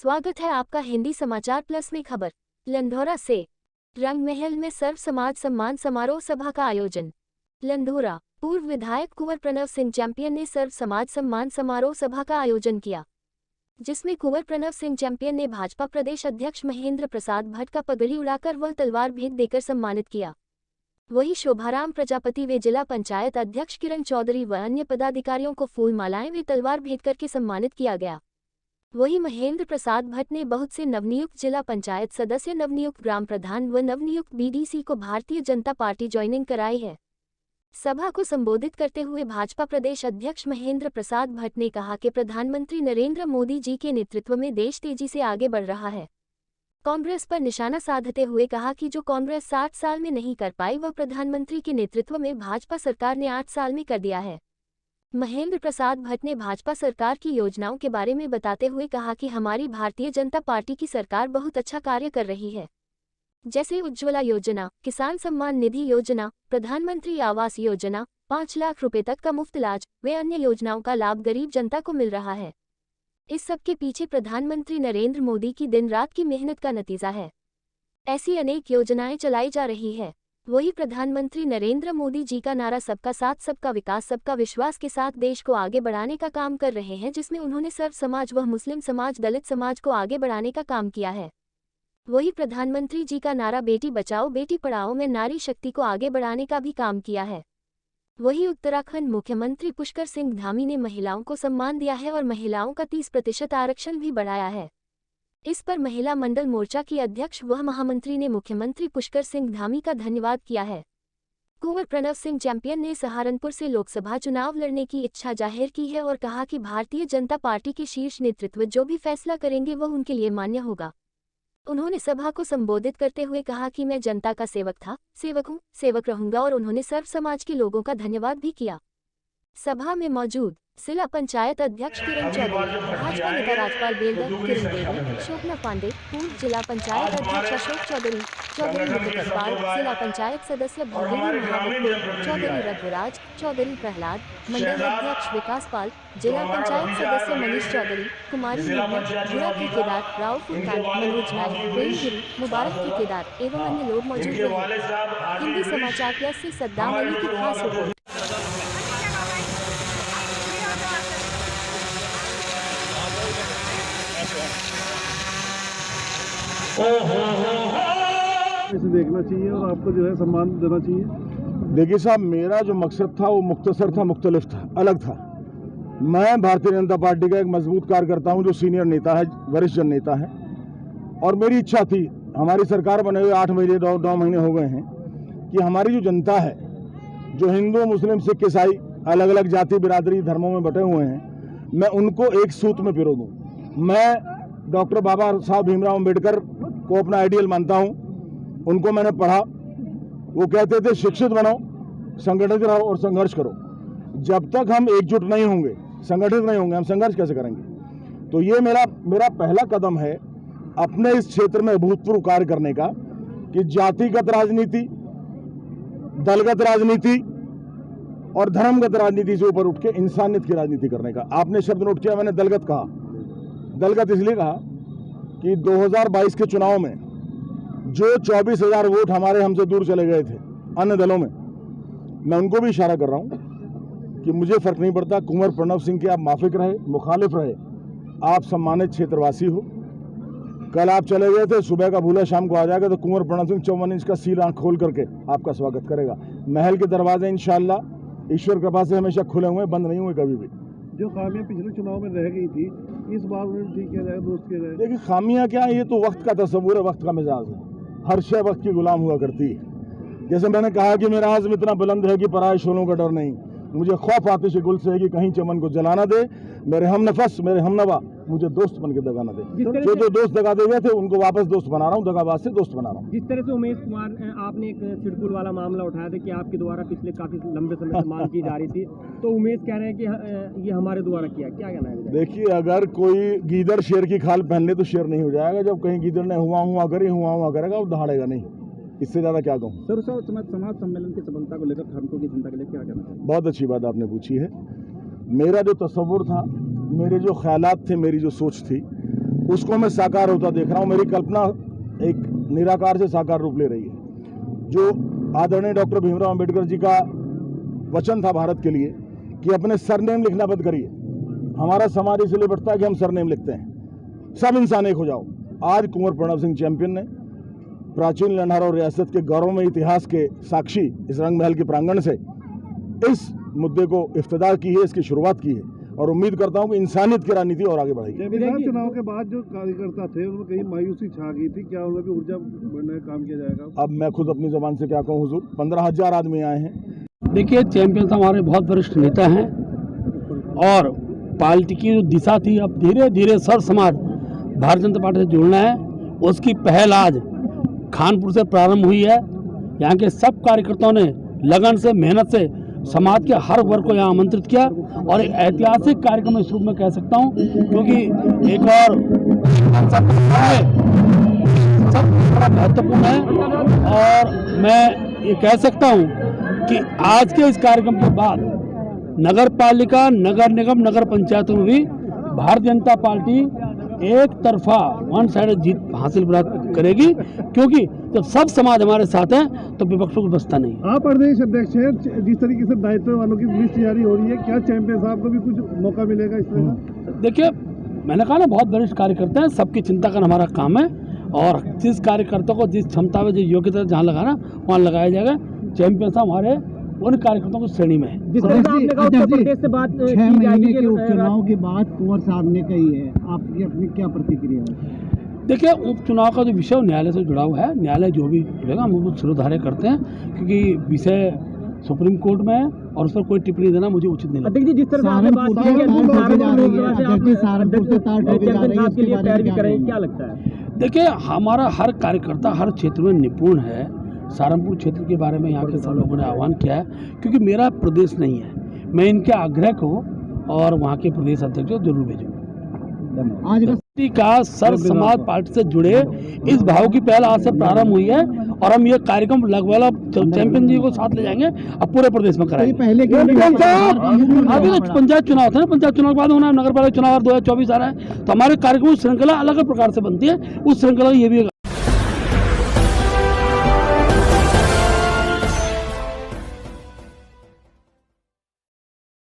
स्वागत है आपका हिंदी समाचार प्लस में। खबर लंधौरा से रंग महल में सर्व समाज सम्मान समारोह सभा का आयोजन। लंधौरा पूर्व विधायक कुंवर प्रणव सिंह चैंपियन ने सर्व समाज सम्मान समारोह सभा का आयोजन किया, जिसमें कुंवर प्रणव सिंह चैंपियन ने भाजपा प्रदेश अध्यक्ष महेंद्र प्रसाद भट्ट का पगड़ी उड़ाकर व तलवार भेंट देकर सम्मानित किया। वहीं शोभाराम प्रजापति व जिला पंचायत अध्यक्ष किरण चौधरी व अन्य पदाधिकारियों को फूल मालाएं व तलवार भेंट करके सम्मानित किया गया। वहीं महेंद्र प्रसाद भट्ट ने बहुत से नवनियुक्त जिला पंचायत सदस्य, नवनियुक्त ग्राम प्रधान व नवनियुक्त बीडीसी को भारतीय जनता पार्टी ज्वाइनिंग कराई है। सभा को संबोधित करते हुए भाजपा प्रदेश अध्यक्ष महेंद्र प्रसाद भट्ट ने कहा कि प्रधानमंत्री नरेंद्र मोदी जी के नेतृत्व में देश तेजी से आगे बढ़ रहा है। कांग्रेस पर निशाना साधते हुए कहा कि जो कांग्रेस 60 साल में नहीं कर पाई वह प्रधानमंत्री के नेतृत्व में भाजपा सरकार ने 8 साल में कर दिया है। महेंद्र प्रसाद भट्ट ने भाजपा सरकार की योजनाओं के बारे में बताते हुए कहा कि हमारी भारतीय जनता पार्टी की सरकार बहुत अच्छा कार्य कर रही है, जैसे उज्ज्वला योजना, किसान सम्मान निधि योजना, प्रधानमंत्री आवास योजना, 5 लाख रुपए तक का मुफ्त इलाज व अन्य योजनाओं का लाभ गरीब जनता को मिल रहा है। इस सब के पीछे प्रधानमंत्री नरेंद्र मोदी की दिन रात की मेहनत का नतीजा है। ऐसी अनेक योजनाएं चलाई जा रही है। वही प्रधानमंत्री नरेंद्र मोदी जी का नारा सबका साथ सबका विकास सबका विश्वास के साथ देश को आगे बढ़ाने का काम कर रहे हैं, जिसमें उन्होंने सर्व समाज व मुस्लिम समाज, दलित समाज को आगे बढ़ाने का काम किया है। वही प्रधानमंत्री जी का नारा बेटी बचाओ बेटी पढ़ाओ में नारी शक्ति को आगे बढ़ाने का भी काम किया है। वही उत्तराखंड मुख्यमंत्री पुष्कर सिंह धामी ने महिलाओं को सम्मान दिया है और महिलाओं का 30% आरक्षण भी बढ़ाया है। इस पर महिला मंडल मोर्चा की अध्यक्ष व महामंत्री ने मुख्यमंत्री पुष्कर सिंह धामी का धन्यवाद किया है। कुंवर प्रणव सिंह चैंपियन ने सहारनपुर से लोकसभा चुनाव लड़ने की इच्छा जाहिर की है और कहा कि भारतीय जनता पार्टी के शीर्ष नेतृत्व जो भी फैसला करेंगे वह उनके लिए मान्य होगा। उन्होंने सभा को संबोधित करते हुए कहा कि मैं जनता का सेवक था, सेवक हूँ, सेवक रहूंगा और उन्होंने सर्व समाज के लोगों का धन्यवाद भी किया। सभा में मौजूद जिला पंचायत अध्यक्ष किरण चौधरी, भाजपा नेता राजपाल बेलदर, किरण बेदी, शोभना पांडे, पूर्व जिला पंचायत अध्यक्ष अशोक चौधरी, चौधरी मुकुटपाल, जिला पंचायत सदस्य भगीनी महावत, चौधरी रघुराज, चौधरी प्रहलाद, मंडल अध्यक्ष विकास पाल, जिला पंचायत सदस्य मनीष चौधरी, कुमारी भूरा ठेकेदार, राव फुलकान, मनोज नायक, प्रेमगिरी, मुबारक ठेकेदार एवं अन्य लोग मौजूद रहे। हिंदी समाचार प्लस से सद्दाम अली की खास रिपोर्ट। इसे देखना चाहिए और आपको जो है सम्मान देना चाहिए। देखिए साहब, मेरा जो मकसद था वो मुख्तसर था, मुख्तलिफ था, अलग था। मैं भारतीय जनता पार्टी का एक मजबूत कार्यकर्ता हूं जो सीनियर नेता है, वरिष्ठ जन नेता है, और मेरी इच्छा थी, हमारी सरकार बने हुए 8 महीने 9 महीने हो गए हैं, कि हमारी जो जनता है, जो हिंदू मुस्लिम सिख ईसाई अलग अलग जाति बिरादरी धर्मों में बटे हुए हैं, मैं उनको एक सूत में पिरो दूँ। मैं डॉक्टर बाबा साहब भीमराव अम्बेडकर को अपना आइडियल मानता हूं। उनको मैंने पढ़ा, वो कहते थे शिक्षित बनो, संगठित रहो और संघर्ष करो। जब तक हम एकजुट नहीं होंगे, संगठित नहीं होंगे, हम संघर्ष कैसे करेंगे? तो ये मेरा पहला कदम है अपने इस क्षेत्र में अभूतपूर्व कार्य करने का, कि जातिगत राजनीति, दलगत राजनीति और धर्मगत राजनीति से ऊपर उठ के इंसानियत की राजनीति करने का। आपने शब्द नोट किया, मैंने दलगत कहा। दलगत इसलिए कहा कि 2022 के चुनाव में जो 24,000 वोट हमारे हमसे दूर चले गए थे अन्य दलों में, मैं उनको भी इशारा कर रहा हूं कि मुझे फर्क नहीं पड़ता, कुंवर प्रणव सिंह के आप माफिक रहे, मुखालिफ रहे, आप सम्मानित क्षेत्रवासी हो। कल आप चले गए थे, सुबह का भूला शाम को आ जाएगा, तो कुंवर प्रणव सिंह 54 इंच का सील आंख खोल करके आपका स्वागत करेगा। महल के दरवाजे इंशाअल्लाह ईश्वर कृपा से हमेशा खुले हुए, बंद नहीं हुए कभी भी। जो खामियां पिछले चुनाव में रह गई थी, इस बार उन्हें ठीक किया जाए, दोस्त किया जाए। देखिए, खामियां क्या है, ये तो वक्त का तस्वुर है, वक्त का मिजाज है। हर शय वक्त की गुलाम हुआ करती है। जैसे मैंने कहा कि मेरा आज़म इतना बुलंद है कि पराए शोलों का डर नहीं। मुझे खौफ आतिश गुल से है कि कहीं चमन को जलाना दे। मेरे हम नफस, मेरे हम नवा मुझे दोस्त बन के दगा न दे। जो दोस्त दगा दे गए थे उनको वापस दोस्त बना रहा हूँ, दगाबाज से दोस्त बना रहा हूँ। जिस तरह से उमेश कुमार, आपने एक सिडकुल वाला मामला उठाया था कि आपके द्वारा पिछले काफी लंबे समय से मांग की जा रही थी, तो उमेश कह रहे हैं कि ये हमारे द्वारा किया, क्या कहना है? देखिए, अगर कोई गीदड़ शेर की खाल पहन ले तो शेर नहीं हो जाएगा। जब कहीं गीदड़ ने हुआ करेगा, वो दहाड़ेगा नहीं। इससे ज्यादा क्या कहूँ। सर, समाज सम्मेलन की सफलता को लेकर खानपुर की जनता के लिए क्या कहना है? बहुत अच्छी बात आपने पूछी है। मेरा जो तस्वुर था, मेरे जो ख्यालात थे, मेरी जो सोच थी, उसको मैं साकार होता देख रहा हूँ। मेरी कल्पना एक निराकार से साकार रूप ले रही है। जो आदरणीय डॉक्टर भीमराव अंबेडकर जी का वचन था भारत के लिए कि अपने सरनेम लिखना बंद करिए। हमारा समाज इसलिए बढ़ता है कि हम सरनेम लिखते हैं। सब इंसान एक हो जाओ। आज कुंवर प्रणव सिंह चैंपियन ने प्राचीन लंढार और रियासत के गौरवमय इतिहास के साक्षी इस रंग महल के प्रांगण से इस मुद्दे को इफ्तिदा की है, इसकी शुरुआत की है और उम्मीद करता हूं कि इंसानियत की राजनीति और आगे बढ़ेगी। विधानसभा चुनाव के बाद जो कार्यकर्ता थे उनमें कहीं मायूसी छा गई थी, क्या उनमें भी ऊर्जा बढ़ने का काम किया जाएगा? अब मैं खुद अपनी जबान से क्या कहूँ हुजूर, 15,000 आदमी आए हैं। देखिए, चैंपियन साहब हमारे बहुत वरिष्ठ नेता हैं और पार्टी की जो दिशा थी, अब धीरे धीरे सर्व समाज भारतीय जनता पार्टी से जुड़ना है। उसकी पहल आज खानपुर से प्रारंभ हुई है। यहाँ के सब कार्यकर्ताओं ने लगन से, मेहनत से समाज के हर वर्ग को यहाँ आमंत्रित किया और एक ऐतिहासिक कार्यक्रम इस रूप में कह सकता हूँ, क्योंकि एक और सब बड़ा महत्वपूर्ण है। और मैं ये कह सकता हूँ कि आज के इस कार्यक्रम के बाद नगर पालिका, नगर निगम, नगर पंचायतों में भी भारतीय जनता पार्टी एक तरफा वन साइड जीत हासिल करेगी, क्योंकि जब सब समाज हमारे साथ है तो विपक्षों को बसता नहीं। आप प्रदेश अध्यक्ष हैं, जिस तरीके से दायित्व वालों की लिस्ट जारी हो रही है, क्या चैंपियन साहब को भी कुछ मौका मिलेगा इस तरह का? देखिए, मैंने कहा ना, बहुत वरिष्ठ कार्यकर्ता हैं, सबकी चिंता करना हमारा काम है और जिस कार्यकर्ता को जिस क्षमता में, जिस योग्यता जहाँ लगाना वहाँ लगाया जाएगा। चैंपियन साहब हमारे उन कार्यकर्ताओं की श्रेणी में है। जिस तरह से आपने कहा उत्तर प्रदेश से बात 6 महीने के उपचुनाव की बात कुंवर साहब ने कही है, आपकी अपनी क्या प्रतिक्रिया है? देखिए, उपचुनाव का जो विषय न्यायालय से जुड़ा हुआ है, न्यायालय जो भी जुड़ेगा हम उसको सिरोधार्य करते हैं, क्योंकि विषय सुप्रीम कोर्ट में है और उस पर कोई टिप्पणी देना मुझे उचित नहीं लगता। अध्यक्ष जी, जिस तरह से आपने बात की है कि सहारनपुर से तार ठोकी जा रही है, उसके लिए पैरवी करें, क्या लगता है? देखिए, हमारा हर कार्यकर्ता हर क्षेत्र में निपुण है। सहारनपुर क्षेत्र के बारे में यहाँ के सब लोगों ने आह्वान किया है, क्योंकि मेरा प्रदेश नहीं है। मैं इनके आग्रह को और वहाँ के प्रदेश अध्यक्ष को जरूर भेजूंगा। आज पार्टी का सर्व समाज पार्टी से जुड़े इस भाव की पहल आज से प्रारंभ हुई है और हम ये कार्यक्रम लगभग चैंपियन जी को साथ ले जाएंगे, अब पूरे प्रदेश में कराएंगे। पहले अभी तो पंचायत चुनाव था ना, पंचायत चुनाव के बाद होना है, नगर पालिका चुनाव 2024 आ रहा है, तो हमारे कार्यक्रम श्रृंखला अलग अलग प्रकार से बनती है। उस श्रृंखला ये भी